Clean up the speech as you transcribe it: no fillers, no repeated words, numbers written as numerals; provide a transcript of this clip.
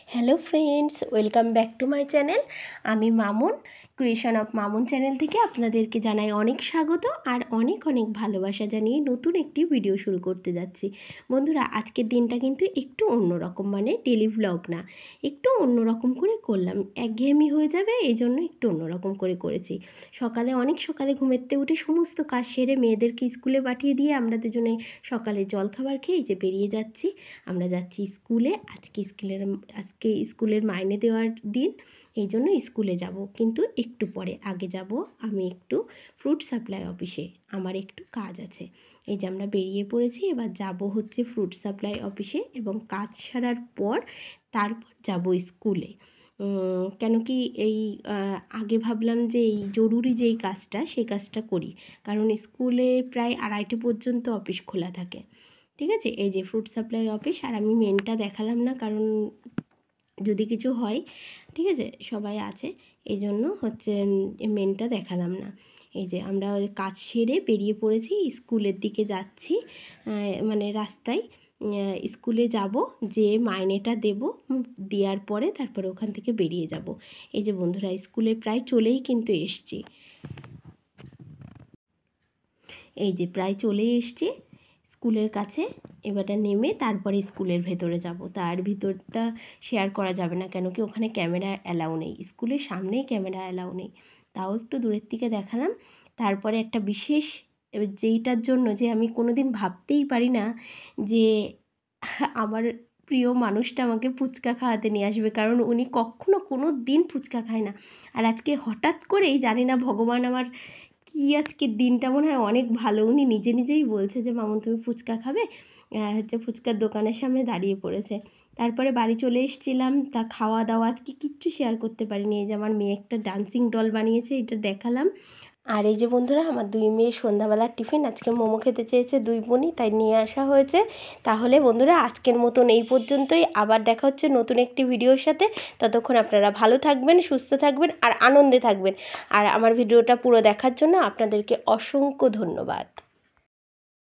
Hello friends, welcome back to my channel. আমি Mamun, creation of Mamun channel থেকে আপনাদেরকে জানাই অনেক স্বাগত আর অনেক অনেক ভালোবাসা জানিয়ে নতুন একটি ভিডিও শুরু করতে যাচ্ছি। বন্ধুরা, আজকের দিনটা কিন্তু একটু অন্যরকম, মানে ডেলি ভ্লগ না, একটু অন্যরকম করে করলাম। একঘেয়েমি হয়ে যাবে, এই জন্য একটু অন্যরকম করে করেছি। অনেক সকালে ঘুমেতে উঠে সমস্ত কাজ সেরে মেয়েদেরকে স্কুলে পাঠিয়ে দিয়ে আমরা দুজনে সকালে জলখাবার খেয়ে এই যে বেরিয়ে যাচ্ছি। আমরা যাচ্ছি স্কুলে। আজকে স্কুলের মাইনে দেওয়ার দিন, এই জন্য স্কুলে যাব, কিন্তু একটু পরে। আগে যাব আমি একটু ফ্রুট সাপ্লাই অফিসে, আমার একটু কাজ আছে। এই যে আমরা বেরিয়ে পড়েছি, এবার যাব হচ্ছে ফ্রুট সাপ্লাই অফিসে, এবং কাজ সারার পর তারপর যাব স্কুলে। কেন কি এই আগে ভাবলাম যে এই জরুরি যেই কাজটা, সেই কাজটা করি, কারণ স্কুলে প্রায় 2:30 পর্যন্ত অফিস খোলা থাকে। ঠিক আছে, এই যে ফ্রুট সাপ্লাই অফিস। আর আমি মেনটা দেখালাম না, কারণ যদি কিছু হয়, ঠিক আছে, সবাই আছে, এই জন্য হচ্ছে মেনটা দেখালাম না। এই যে আমরা কাজ সেরে বেরিয়ে পড়েছি, স্কুলের দিকে যাচ্ছি। মানে রাস্তায় স্কুলে যাব, যে মাইনেটা দেব, দেওয়ার পরে তারপরে ওখান থেকে বেরিয়ে যাব। এই যে বন্ধুরা, স্কুলে প্রায় চলেই কিন্তু এসছি। এই যে প্রায় চলেই এসছি স্কুলের কাছে। এবারটা নেমে তারপরে স্কুলের ভেতরে যাব। তার ভিতরটা শেয়ার করা যাবে না, কেন কি ওখানে ক্যামেরা অ্যালাউ নেই, স্কুলের সামনেই ক্যামেরা অ্যালাউ নেই। তাও একটু দূরের থেকে দেখালাম। তারপরে একটা বিশেষ, যেইটার জন্য যে আমি কোনো দিন ভাবতেই পারি না যে আমার প্রিয় মানুষটা আমাকে ফুচকা খাওয়াতে নিয়ে আসবে, কারণ উনি কখনো কোনো দিন ফুচকা খায় না। আর আজকে হঠাৎ করেই, জানি না ভগবান আমার কি, আজকের দিনটা মনে হয় অনেক ভালো, উনি নিজেই বলছে যে মামুন তুমি ফুচকা খাবে, হচ্ছে ফুচকার দোকানের সামনে দাঁড়িয়ে পড়েছে। তারপরে বাড়ি চলে এসেছিলাম, তা খাওয়া দাওয়া আজকে কিচ্ছু শেয়ার করতে পারিনি। এই যে আমার মেয়ে একটা ডান্সিং ডল বানিয়েছে, এটা দেখালাম। আর এই যে বন্ধুরা, আমার 2 মেয়ে সন্ধ্যাবেলার টিফিন, আজকে মোমো খেতে চেয়েছে 2 বোনই, তাই নিয়ে আসা হয়েছে। তাহলে বন্ধুরা, আজকের মতন এই পর্যন্তই। আবার দেখা হচ্ছে নতুন একটি ভিডিওর সাথে। ততক্ষণ আপনারা ভালো থাকবেন, সুস্থ থাকবেন আর আনন্দে থাকবেন। আর আমার ভিডিওটা পুরো দেখার জন্য আপনাদেরকে অসংখ্য ধন্যবাদ।